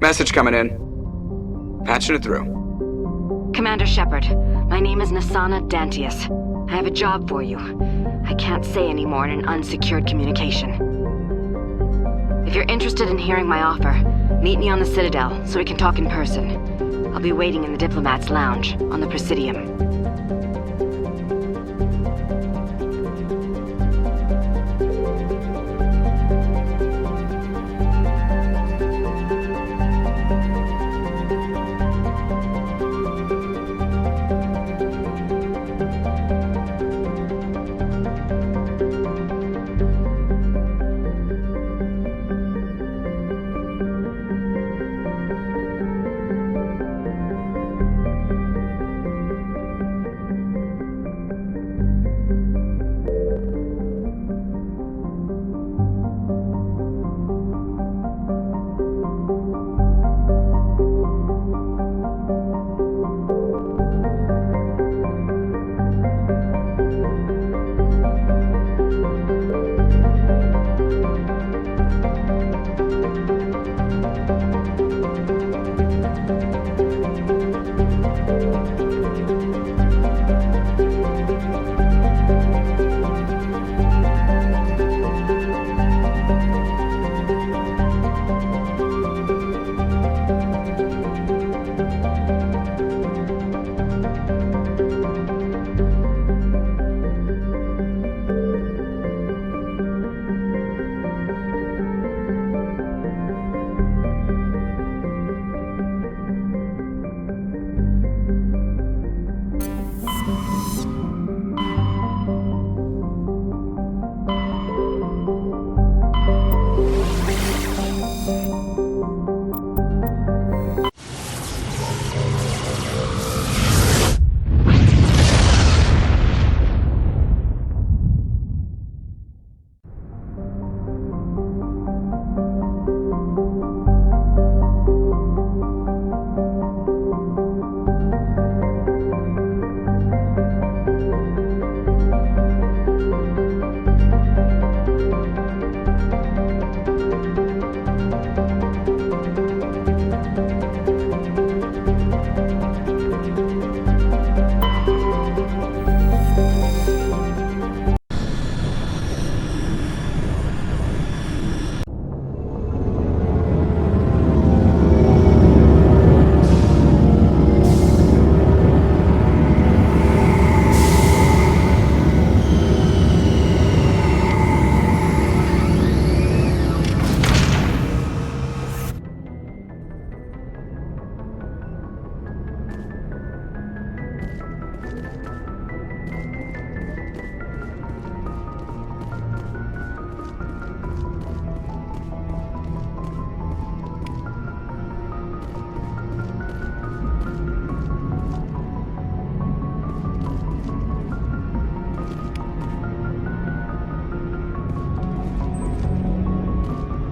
Message coming in. Patching it through. Commander Shepard, my name is Nassana Dantius. I have a job for you. I can't say any more in an unsecured communication. If you're interested in hearing my offer, meet me on the Citadel so we can talk in person. I'll be waiting in the Diplomat's Lounge on the Presidium.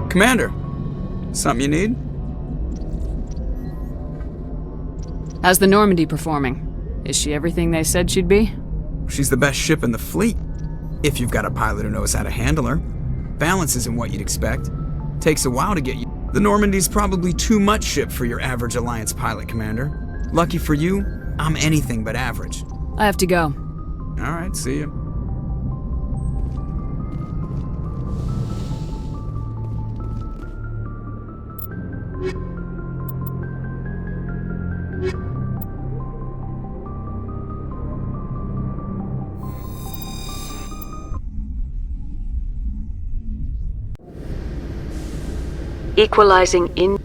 Commander, something you need? How's the Normandy performing? Is she everything they said she'd be? She's the best ship in the fleet, if you've got a pilot who knows how to handle her. Balance isn't what you'd expect. Takes a while to get you. The Normandy's probably too much ship for your average Alliance pilot, Commander. Lucky for you, I'm anything but average. I have to go. All right, see you. Equalizing in...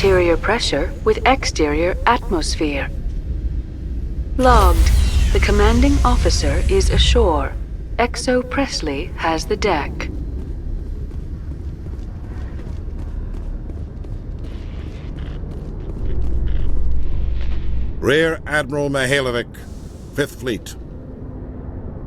interior pressure with exterior atmosphere. Logged. The commanding officer is ashore. Exo Presley has the deck. Rear Admiral Mikhailovich, 5th Fleet.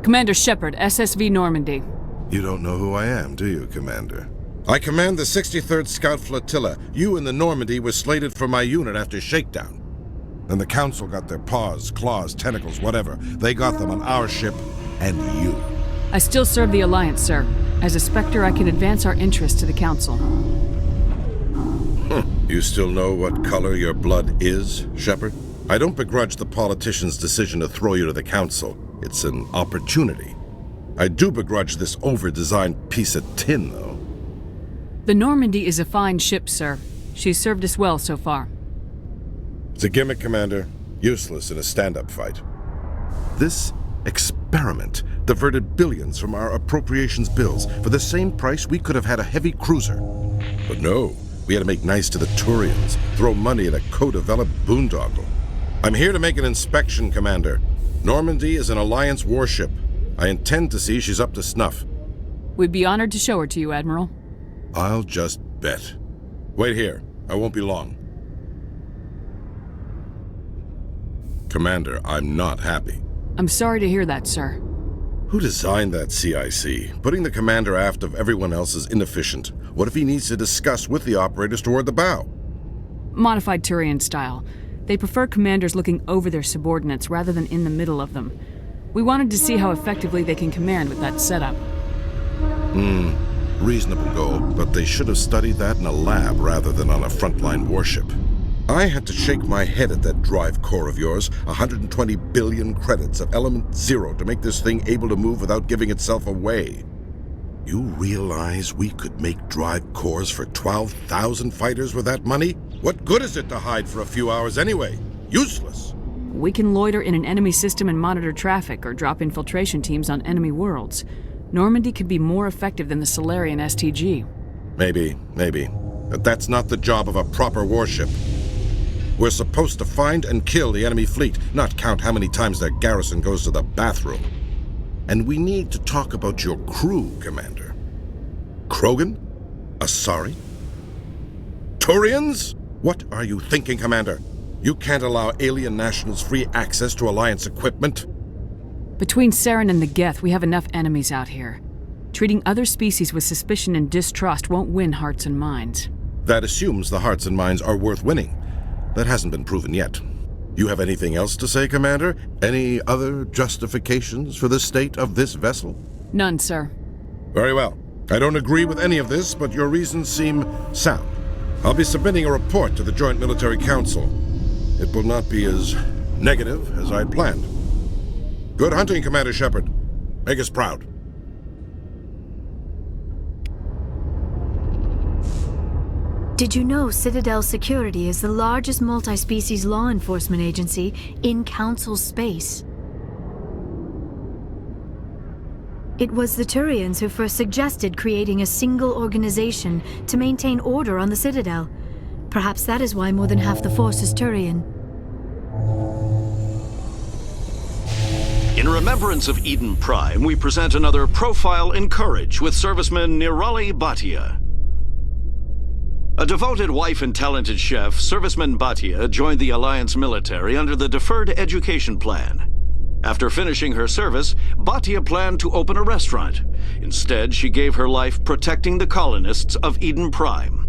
Commander Shepard, SSV Normandy. You don't know who I am, do you, Commander? I command the 63rd Scout Flotilla. You and the Normandy were slated for my unit after shakedown. And the Council got their paws, claws, tentacles, whatever. They got them on our ship, and you. I still serve the Alliance, sir. As a Spectre, I can advance our interests to the Council. You still know what color your blood is, Shepard? I don't begrudge the politician's decision to throw you to the Council. It's an opportunity. I do begrudge this over-designed piece of tin, though. The Normandy is a fine ship, sir. She's served us well so far. It's a gimmick, Commander. Useless in a stand-up fight. This experiment diverted billions from our appropriations bills. For the same price, we could have had a heavy cruiser. But no, we had to make nice to the Turians, throw money at a co-developed boondoggle. I'm here to make an inspection, Commander. Normandy is an Alliance warship. I intend to see she's up to snuff. We'd be honored to show her to you, Admiral. I'll just bet. Wait here. I won't be long. Commander, I'm not happy. I'm sorry to hear that, sir. Who designed that CIC? Putting the commander aft of everyone else is inefficient. What if he needs to discuss with the operators toward the bow? Modified Turian style. They prefer commanders looking over their subordinates rather than in the middle of them. We wanted to see how effectively they can command with that setup. Reasonable goal, but they should have studied that in a lab rather than on a frontline warship. I had to shake my head at that drive core of yours. 120 billion credits of element 0 to make this thing able to move without giving itself away. You realize we could make drive cores for 12,000 fighters with that money? What good is it to hide for a few hours anyway? Useless. We can loiter in an enemy system and monitor traffic or drop infiltration teams on enemy worlds. Normandy could be more effective than the Solarian STG. Maybe. But that's not the job of a proper warship. We're supposed to find and kill the enemy fleet, not count how many times their garrison goes to the bathroom. And we need to talk about your crew, Commander. Krogan? Asari? Turians? What are you thinking, Commander? You can't allow alien nationals free access to Alliance equipment. Between Saren and the Geth, we have enough enemies out here. Treating other species with suspicion and distrust won't win hearts and minds. That assumes the hearts and minds are worth winning. That hasn't been proven yet. You have anything else to say, Commander? Any other justifications for the state of this vessel? None, sir. Very well. I don't agree with any of this, but your reasons seem sound. I'll be submitting a report to the Joint Military Council. It will not be as negative as I'd planned. Good hunting, Commander Shepard. Make us proud. Did you know Citadel Security is the largest multi-species law enforcement agency in Council space? It was the Turians who first suggested creating a single organization to maintain order on the Citadel. Perhaps that is why more than half the force is Turian. In remembrance of Eden Prime, we present another Profile in Courage with serviceman Nirali Bhatia. A devoted wife and talented chef, Serviceman Bhatia joined the Alliance military under the Deferred Education Plan. After finishing her service, Bhatia planned to open a restaurant. Instead, she gave her life protecting the colonists of Eden Prime.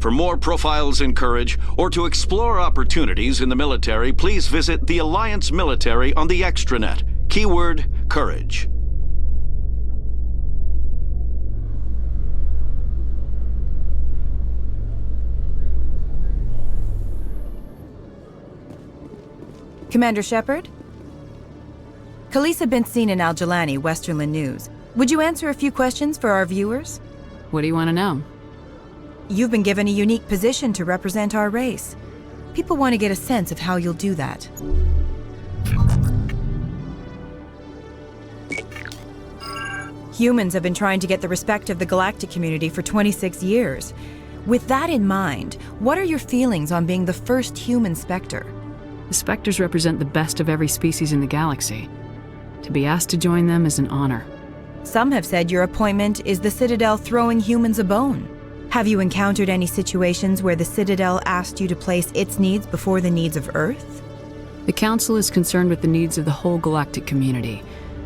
For more profiles in courage, or to explore opportunities in the military, please visit the Alliance Military on the extranet. Keyword, courage. Commander Shepard? Khalisah Bint Sinan al-Jilani, Westerland News. Would you answer a few questions for our viewers? What do you want to know? You've been given a unique position to represent our race. People want to get a sense of how you'll do that. Humans have been trying to get the respect of the galactic community for 26 years. With that in mind, what are your feelings on being the first human Spectre? The Spectres represent the best of every species in the galaxy. To be asked to join them is an honor. Some have said your appointment is the Citadel throwing humans a bone. Have you encountered any situations where the Citadel asked you to place its needs before the needs of Earth? The Council is concerned with the needs of the whole galactic community.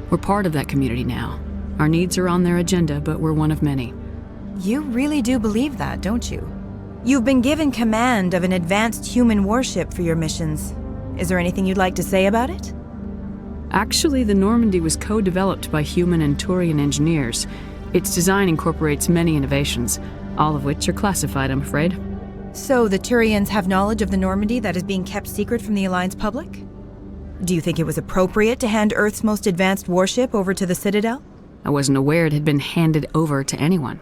We're part of that community now. Our needs are on their agenda, but we're one of many. You really do believe that, don't you? You've been given command of an advanced human warship for your missions. Is there anything you'd like to say about it? Actually, the Normandy was co-developed by human and Turian engineers. Its design incorporates many innovations, all of which are classified, I'm afraid. So the Turians have knowledge of the Normandy that is being kept secret from the Alliance public? Do you think it was appropriate to hand Earth's most advanced warship over to the Citadel? I wasn't aware it had been handed over to anyone.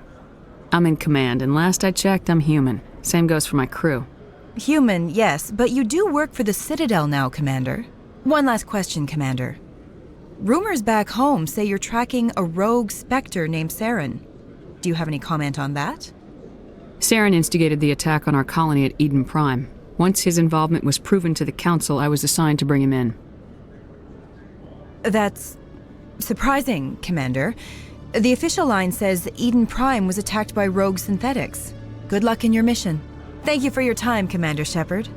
I'm in command, and last I checked, I'm human. Same goes for my crew. Human, yes, but you do work for the Citadel now, Commander. One last question, Commander. Rumors back home say you're tracking a rogue Spectre named Sinan. Do you have any comment on that? Sinan instigated the attack on our colony at Eden Prime. Once his involvement was proven to the Council, I was assigned to bring him in. That's surprising, Commander. The official line says Eden Prime was attacked by rogue synthetics. Good luck in your mission. Thank you for your time, Commander Shepard.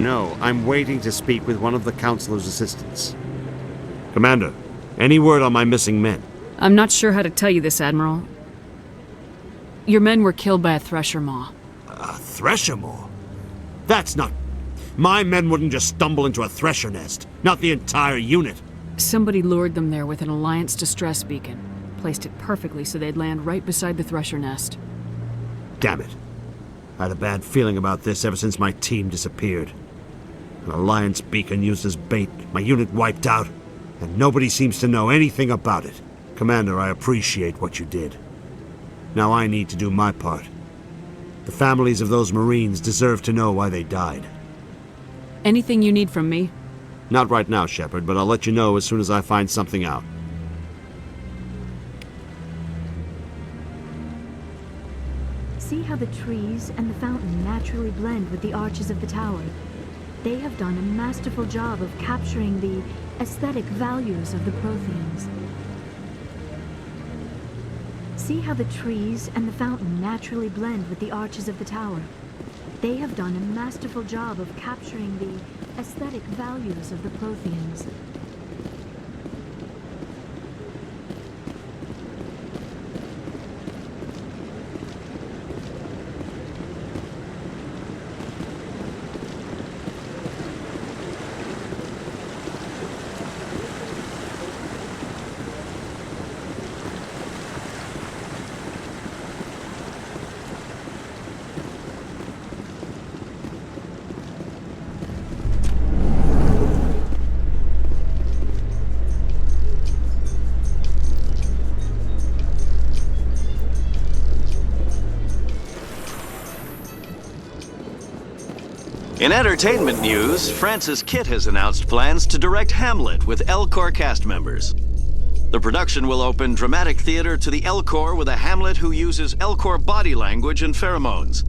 No, I'm waiting to speak with one of the Councilor's assistants. Commander, any word on my missing men? I'm not sure how to tell you this, Admiral. Your men were killed by a thresher maw. A thresher maw? That's not... My men wouldn't just stumble into a thresher nest. Not the entire unit. Somebody lured them there with an Alliance distress beacon. Placed it perfectly so they'd land right beside the thresher nest. Damn it. I had a bad feeling about this ever since my team disappeared. An Alliance beacon used as bait, my unit wiped out, and nobody seems to know anything about it. Commander, I appreciate what you did. Now I need to do my part. The families of those Marines deserve to know why they died. Anything you need from me? Not right now, Shepard, but I'll let you know as soon as I find something out. See how the trees and the fountain naturally blend with the arches of the tower? They have done a masterful job of capturing the aesthetic values of the Protheans. See how the trees and the fountain naturally blend with the arches of the tower? They have done a masterful job of capturing the aesthetic values of the Protheans. In entertainment news, Francis Kitt has announced plans to direct Hamlet with L-Corps cast members. The production will open dramatic theater to the L-Corps with a Hamlet who uses L-Corps body language and pheromones.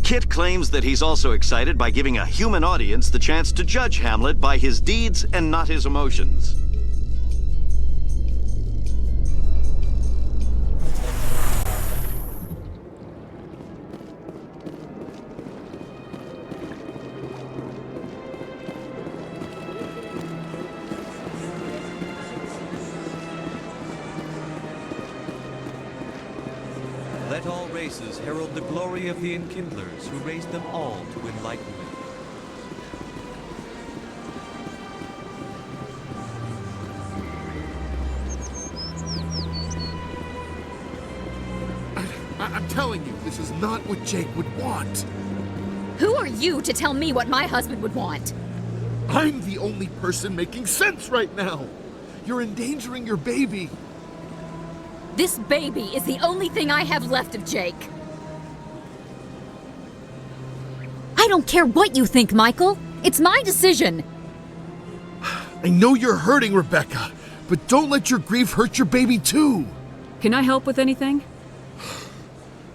Kitt claims that he's also excited by giving a human audience the chance to judge Hamlet by his deeds and not his emotions. Let all races herald the glory of the Enkindlers who raised them all to enlightenment. I'm telling you, this is not what Jake would want. Who are you to tell me what my husband would want? I'm the only person making sense right now. You're endangering your baby. This baby is the only thing I have left of Jake. I don't care what you think, Michael. It's my decision. I know you're hurting, Rebecca, but don't let your grief hurt your baby too. Can I help with anything?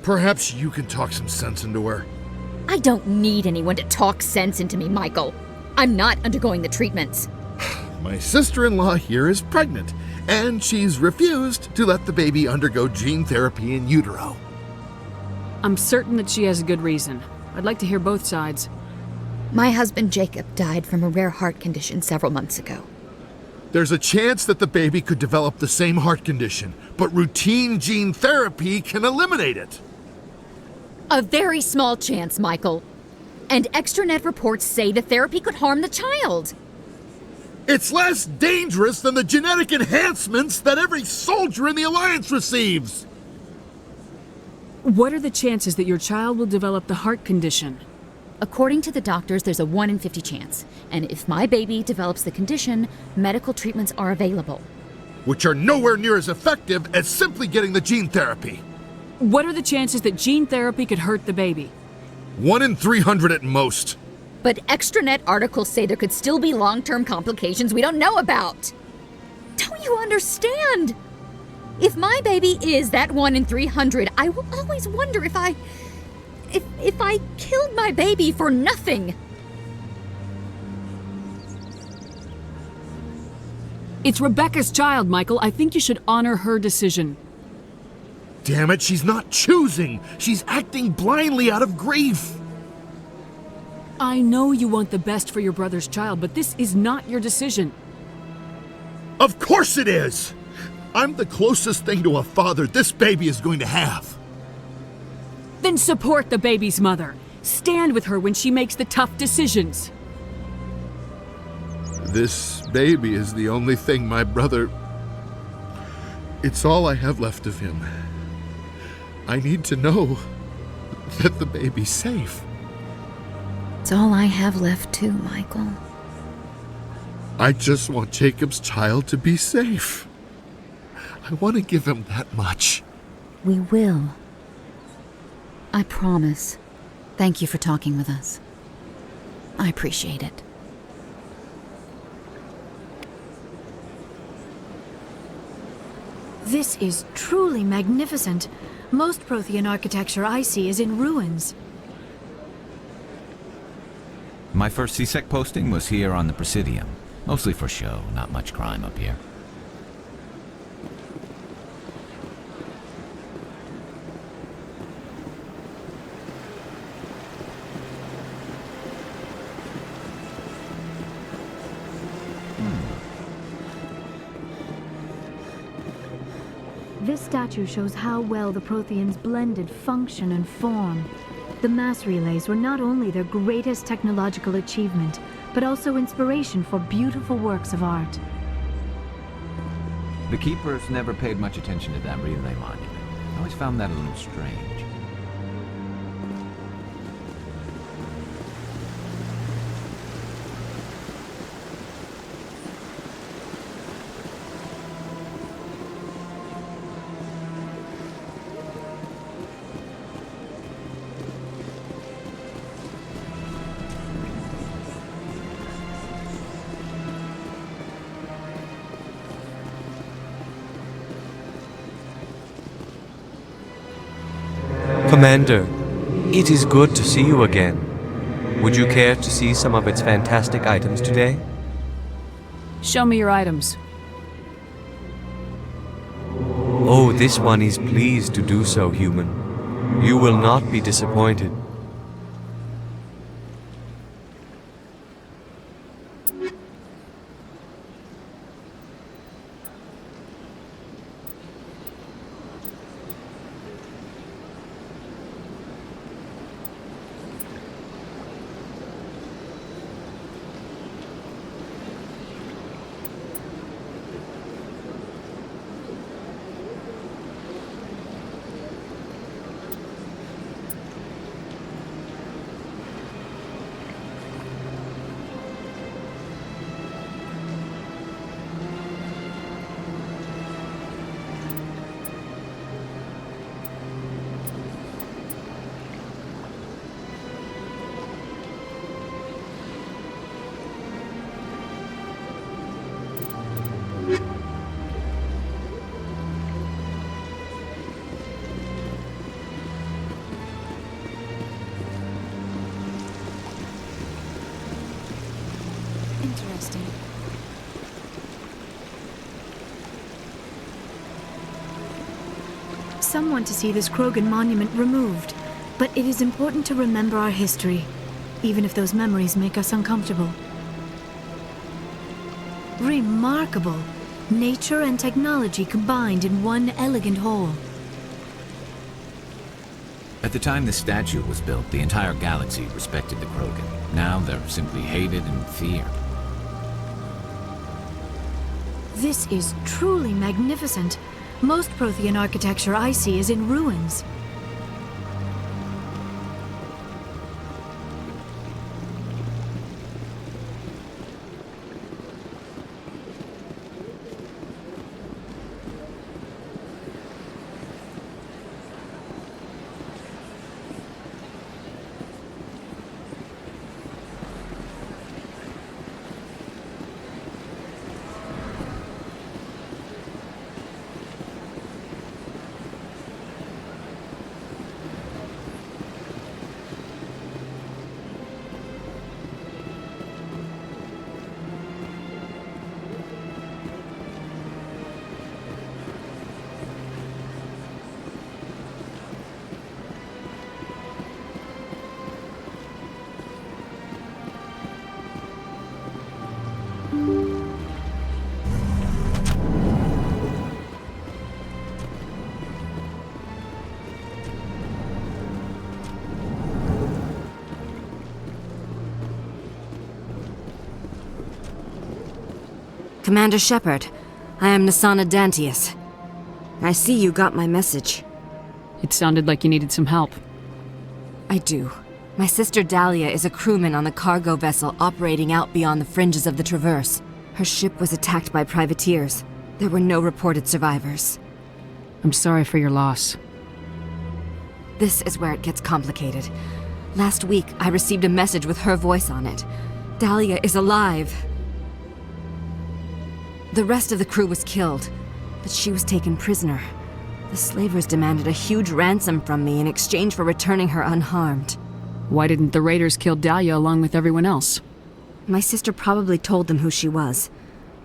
Perhaps you can talk some sense into her. I don't need anyone to talk sense into me, Michael. I'm not undergoing the treatments. My sister-in-law here is pregnant, and she's refused to let the baby undergo gene therapy in utero. I'm certain that she has a good reason. I'd like to hear both sides. My husband Jacob died from a rare heart condition several months ago. There's a chance that the baby could develop the same heart condition, but routine gene therapy can eliminate it. A very small chance, Michael. And extranet reports say the therapy could harm the child. It's less dangerous than the genetic enhancements that every soldier in the Alliance receives. What are the chances that your child will develop the heart condition? According to the doctors, there's a 1 in 50 chance. And if my baby develops the condition, medical treatments are available. Which are nowhere near as effective as simply getting the gene therapy. What are the chances that gene therapy could hurt the baby? 1 in 300 at most. But extranet articles say there could still be long-term complications we don't know about. Don't you understand? If my baby is that 1 in 300, I will always wonder if I killed my baby for nothing. It's Rebecca's child, Michael. I think you should honor her decision. Damn it, she's not choosing. She's acting blindly out of grief. I know you want the best for your brother's child, but this is not your decision. Of course it is! I'm the closest thing to a father this baby is going to have. Then support the baby's mother. Stand with her when she makes the tough decisions. This baby is the only thing my brother... It's all I have left of him. I need to know that the baby's safe. It's all I have left too, Michael. I just want Jacob's child to be safe. I want to give him that much. We will. I promise. Thank you for talking with us. I appreciate it. This is truly magnificent. Most Prothean architecture I see is in ruins. My first CSEC posting was here on the Presidium. Mostly for show, not much crime up here. This statue shows how well the Protheans blended function and form. The mass relays were not only their greatest technological achievement, but also inspiration for beautiful works of art. The Keepers never paid much attention to that relay monument. I always found that a little strange. Commander, it is good to see you again. Would you care to see some of its fantastic items today? Show me your items. Oh, this one is pleased to do so, human. You will not be disappointed. Interesting. Some want to see this Krogan monument removed, but it is important to remember our history, even if those memories make us uncomfortable. Remarkable! Nature and technology combined in one elegant whole. At the time the statue was built, the entire galaxy respected the Krogan. Now they're simply hated and feared. This is truly magnificent. Most Prothean architecture I see is in ruins. Commander Shepard, I am Nassana Dantius. I see you got my message. It sounded like you needed some help. I do. My sister Dahlia is a crewman on the cargo vessel operating out beyond the fringes of the Traverse. Her ship was attacked by privateers. There were no reported survivors. I'm sorry for your loss. This is where it gets complicated. Last week, I received a message with her voice on it. Dahlia is alive. The rest of the crew was killed, but she was taken prisoner. The slavers demanded a huge ransom from me in exchange for returning her unharmed. Why didn't the raiders kill Dahlia along with everyone else? My sister probably told them who she was.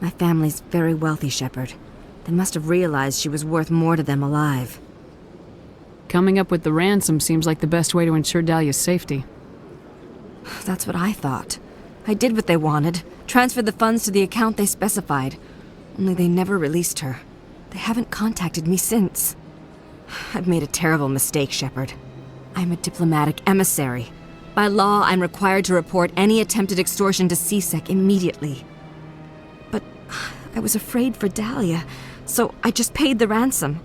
My family's very wealthy, Shepard. They must have realized she was worth more to them alive. Coming up with the ransom seems like the best way to ensure Dahlia's safety. That's what I thought. I did what they wanted, transferred the funds to the account they specified. Only they never released her. They haven't contacted me since. I've made a terrible mistake, Shepard. I'm a diplomatic emissary. By law, I'm required to report any attempted extortion to CSEC immediately. But I was afraid for Dahlia, so I just paid the ransom.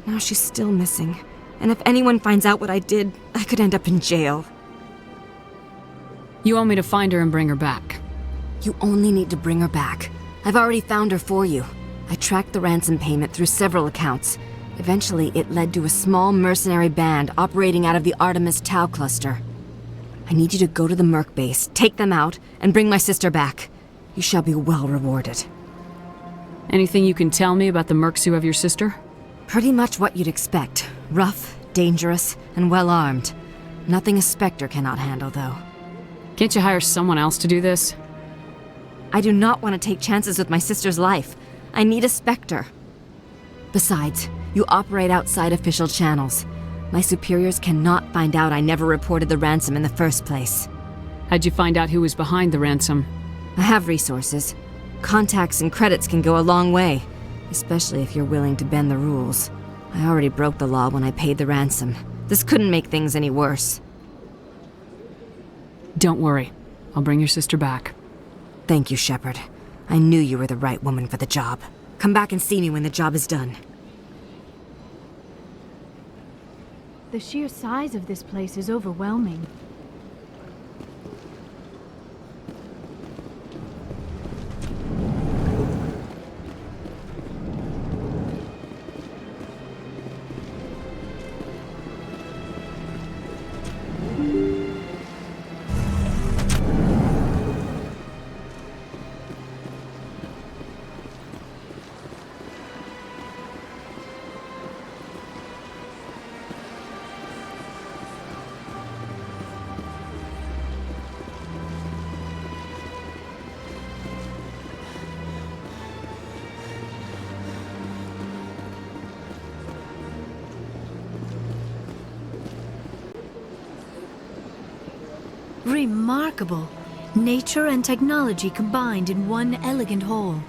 Now she's still missing, and if anyone finds out what I did, I could end up in jail. You want me to find her and bring her back? You only need to bring her back. I've already found her for you. I tracked the ransom payment through several accounts. Eventually, it led to a small mercenary band operating out of the Artemis Tau cluster. I need you to go to the Merc base, take them out, and bring my sister back. You shall be well rewarded. Anything you can tell me about the mercs who have your sister? Pretty much what you'd expect. Rough, dangerous, and well-armed. Nothing a Spectre cannot handle, though. Can't you hire someone else to do this? I do not want to take chances with my sister's life. I need a Spectre. Besides, you operate outside official channels. My superiors cannot find out I never reported the ransom in the first place. How'd you find out who was behind the ransom? I have resources. Contacts and credits can go a long way, especially if you're willing to bend the rules. I already broke the law when I paid the ransom. This couldn't make things any worse. Don't worry. I'll bring your sister back. Thank you, Shepard. I knew you were the right woman for the job. Come back and see me when the job is done. The sheer size of this place is overwhelming. Remarkable. Nature and technology combined in one elegant whole.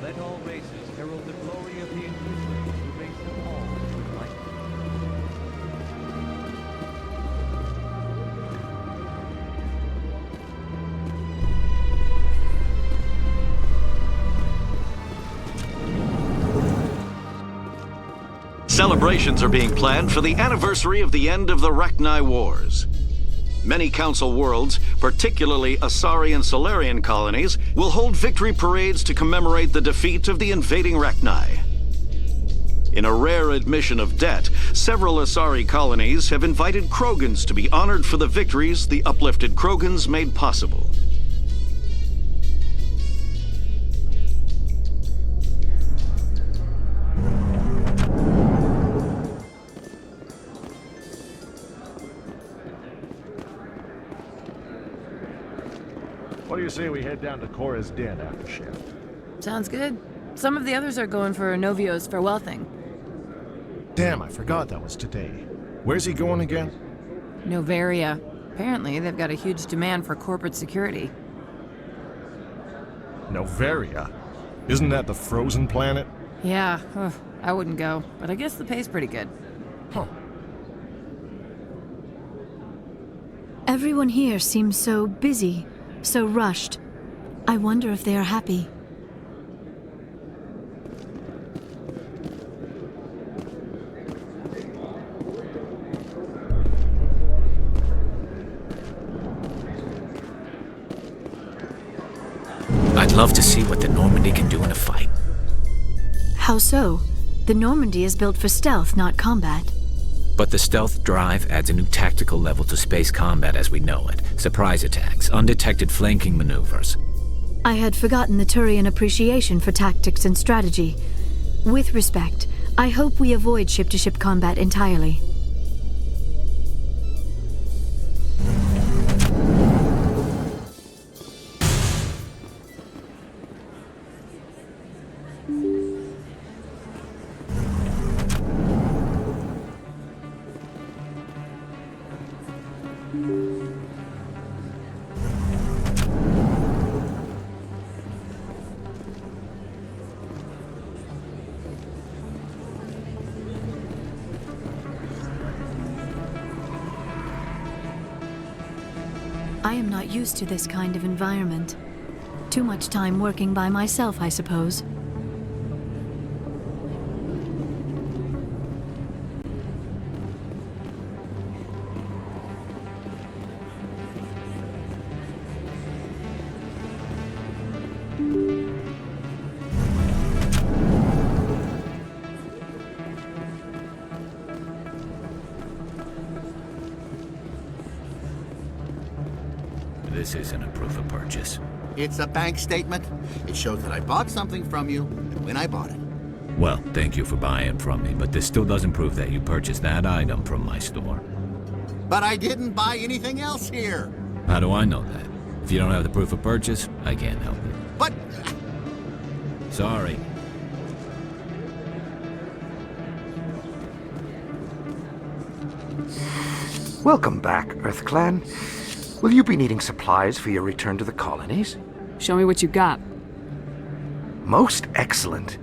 Let all races herald the glory of the Inquisitor who raised them all with light. Celebrations are being planned for the anniversary of the end of the Rachni Wars. Many Council worlds, particularly Asari and Solarian colonies, will hold victory parades to commemorate the defeat of the invading Rachni. In a rare admission of debt, several Asari colonies have invited Krogans to be honored for the victories the uplifted Krogans made possible. What do you say we head down to Cora's den after shift? Sounds good. Some of the others are going for Novio's farewell thing. Damn, I forgot that was today. Where's he going again? Novaria. Apparently, they've got a huge demand for corporate security. Novaria? Isn't that the frozen planet? Yeah, I wouldn't go, but I guess the pay's pretty good. Huh. Everyone here seems so busy, so rushed. I wonder if they are happy. I'd love to see what the Normandy can do in a fight. How so? The Normandy is built for stealth, not combat. But the stealth drive adds a new tactical level to space combat as we know it. Surprise attacks, undetected flanking maneuvers. I had forgotten the Turian appreciation for tactics and strategy. With respect, I hope we avoid ship-to-ship combat entirely. I am not used to this kind of environment. Too much time working by myself, I suppose. This isn't a proof of purchase. It's a bank statement. It shows that I bought something from you and when I bought it. Well, thank you for buying from me, but this still doesn't prove that you purchased that item from my store. But I didn't buy anything else here. How do I know that? If you don't have the proof of purchase, I can't help you. But... Sorry. Welcome back, EarthClan. Will you be needing supplies for your return to the colonies? Show me what you got. Most excellent.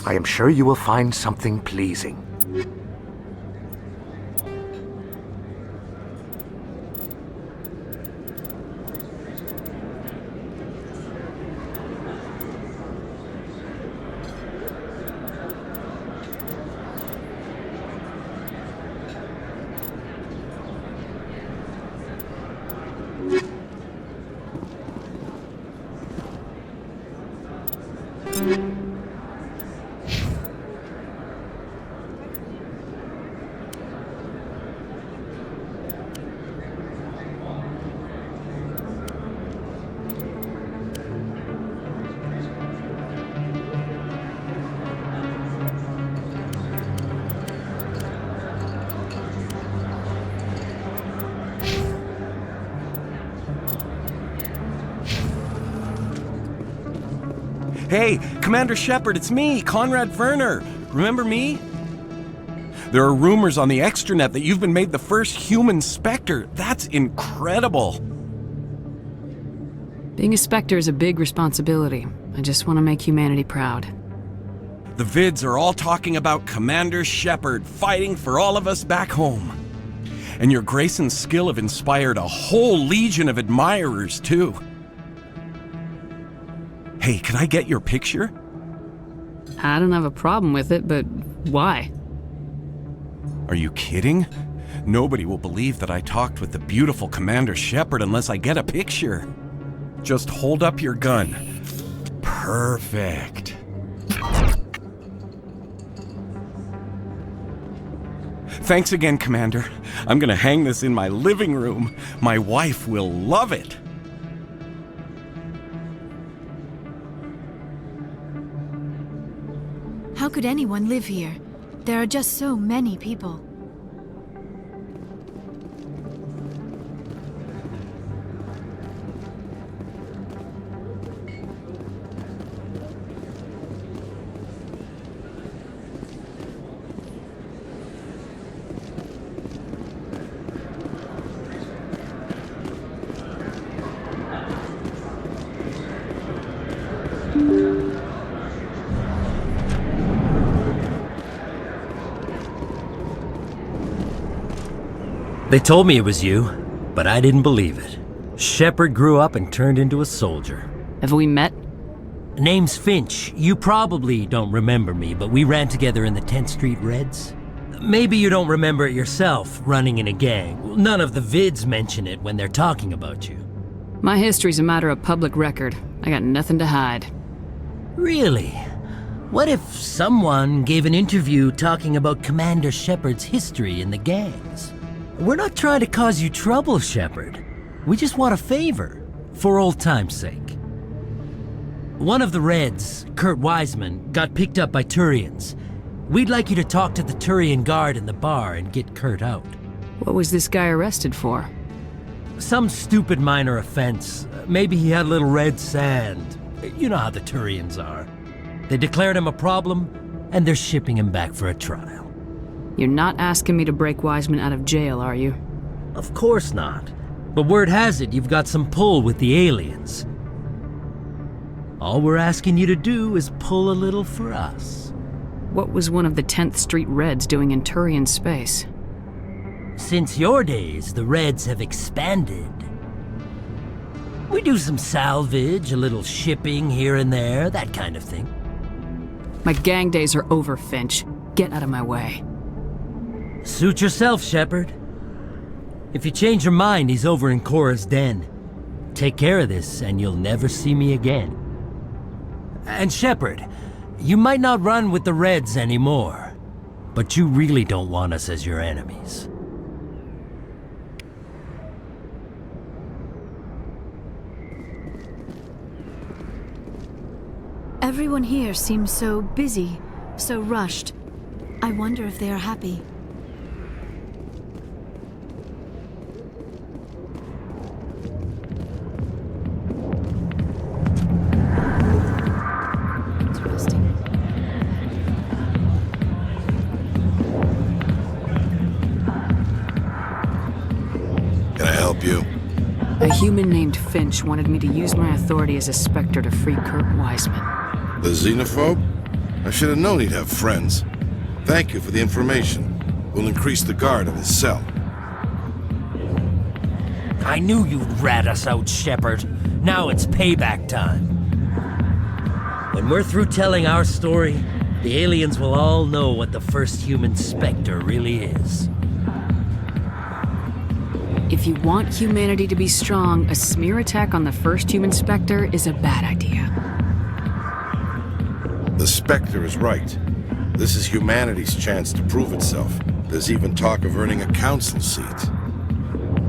I am sure you will find something pleasing. Hey, Commander Shepard, it's me, Conrad Verner. Remember me? There are rumors on the extranet that you've been made the first human Spectre. That's incredible. Being a Spectre is a big responsibility. I just want to make humanity proud. The vids are all talking about Commander Shepard fighting for all of us back home. And your grace and skill have inspired a whole legion of admirers, too. Hey, can I get your picture? I don't have a problem with it, but why? Are you kidding? Nobody will believe that I talked with the beautiful Commander Shepard unless I get a picture. Just hold up your gun. Perfect. Thanks again, Commander. I'm gonna hang this in my living room. My wife will love it. How could anyone live here? There are just so many people. They told me it was you, but I didn't believe it. Shepard grew up and turned into a soldier. Have we met? Name's Finch. You probably don't remember me, but we ran together in the 10th Street Reds. Maybe you don't remember it yourself, running in a gang. None of the vids mention it when they're talking about you. My history's a matter of public record. I got nothing to hide. Really? What if someone gave an interview talking about Commander Shepard's history in the gangs? We're not trying to cause you trouble, Shepard. We just want a favor, for old time's sake. One of the Reds, Kurt Wiseman, got picked up by Turians. We'd like you to talk to the Turian guard in the bar and get Kurt out. What was this guy arrested for? Some stupid minor offense. Maybe he had a little red sand. You know how the Turians are. They declared him a problem, and they're shipping him back for a trial. You're not asking me to break Wiseman out of jail, are you? Of course not. But word has it you've got some pull with the aliens. All we're asking you to do is pull a little for us. What was one of the 10th Street Reds doing in Turian space? Since your days, the Reds have expanded. We do some salvage, a little shipping here and there, that kind of thing. My gang days are over, Finch. Get out of my way. Suit yourself, Shepard. If you change your mind, he's over in Cora's den. Take care of this, and you'll never see me again. And Shepard, you might not run with the Reds anymore, but you really don't want us as your enemies. Everyone here seems so busy, so rushed. I wonder if they are happy. A human named Finch wanted me to use my authority as a Spectre to free Kurt Wiseman. The xenophobe? I should have known he'd have friends. Thank you for the information. We'll increase the guard of his cell. I knew you'd rat us out, Shepard. Now it's payback time. When we're through telling our story, the aliens will all know what the first human Spectre really is. If you want humanity to be strong, a smear attack on the first human Spectre is a bad idea. The Spectre is right. This is humanity's chance to prove itself. There's even talk of earning a council seat.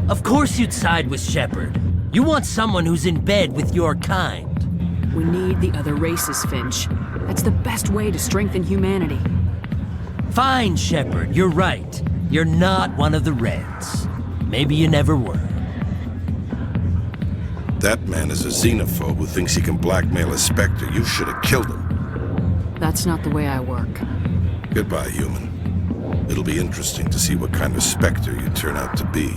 Of course you'd side with Shepard. You want someone who's in bed with your kind. We need the other races, Finch. That's the best way to strengthen humanity. Fine, Shepard, you're right. You're not one of the Reds. Maybe you never were. That man is a xenophobe who thinks he can blackmail a Spectre. You should have killed him. That's not the way I work. Goodbye, human. It'll be interesting to see what kind of Spectre you turn out to be.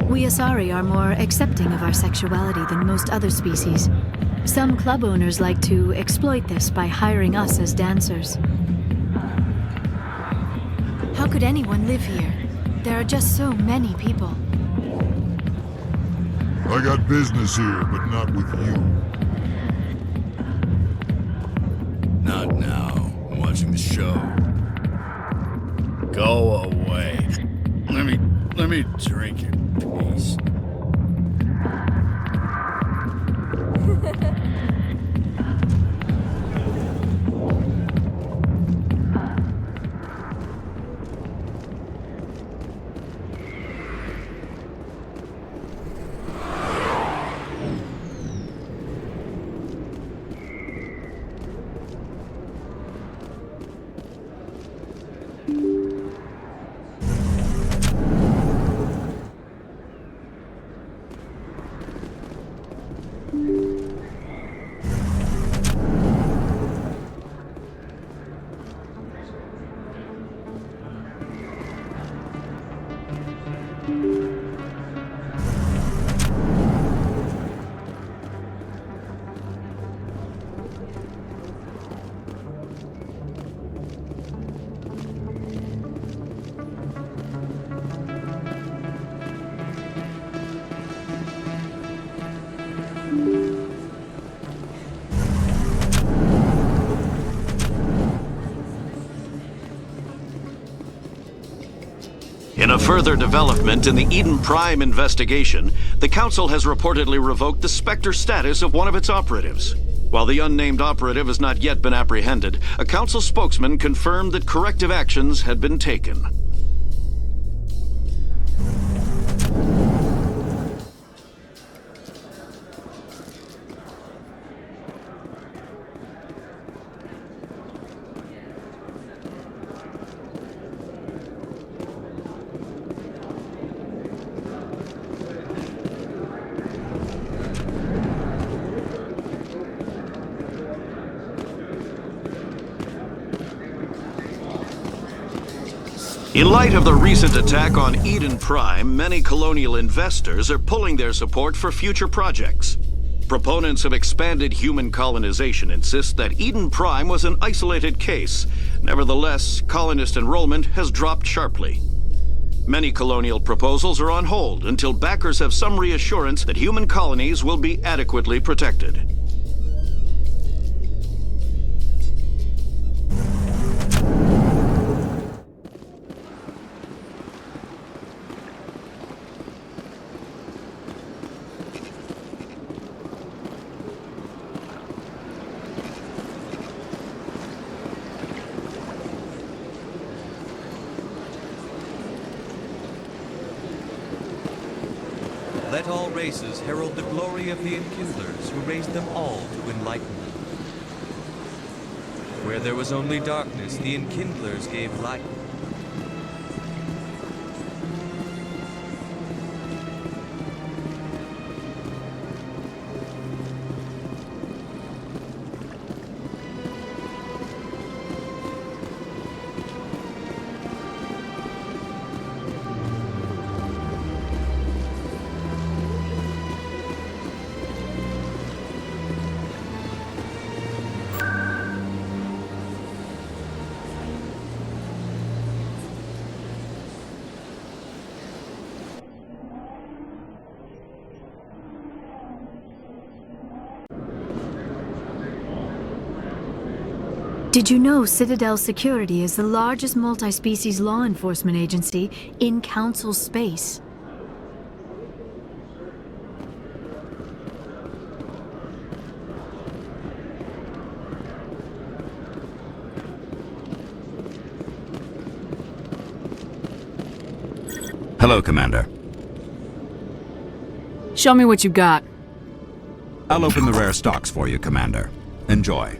We Asari are more accepting of our sexuality than most other species. Some club owners like to exploit this by hiring us as dancers. How could anyone live here? There are just so many people. I got business here, but not with you. Not now. I'm watching the show. Go away. Let me drink in peace. In a further development in the Eden Prime investigation, the Council has reportedly revoked the Spectre status of one of its operatives. While the unnamed operative has not yet been apprehended, a Council spokesman confirmed that corrective actions had been taken. In light of the recent attack on Eden Prime, many colonial investors are pulling their support for future projects. Proponents of expanded human colonization insist that Eden Prime was an isolated case. Nevertheless, colonist enrollment has dropped sharply. Many colonial proposals are on hold until backers have some reassurance that human colonies will be adequately protected. Let all races herald the glory of the Enkindlers who raised them all to enlightenment. Where there was only darkness, the Enkindlers gave light. Did you know Citadel Security is the largest multi-species law enforcement agency in Council space? Hello, Commander. Show me what you got. I'll open the rare stocks for you, Commander. Enjoy.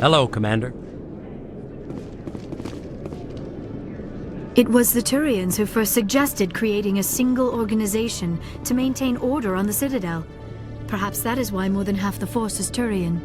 Hello, Commander. It was the Turians who first suggested creating a single organization to maintain order on the Citadel. Perhaps that is why more than half the force is Turian.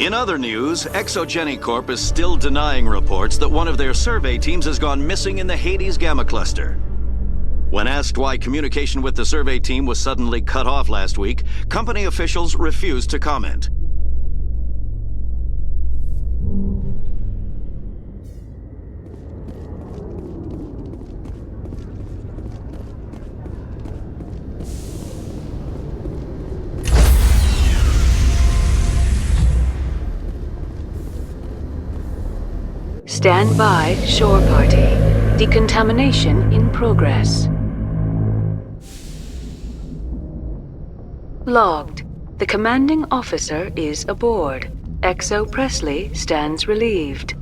In other news, Exogeny Corp is still denying reports that one of their survey teams has gone missing in the Hades Gamma Cluster. When asked why communication with the survey team was suddenly cut off last week, company officials refused to comment. Stand by, shore party. Decontamination in progress. Logged. The commanding officer is aboard. Exo Presley stands relieved.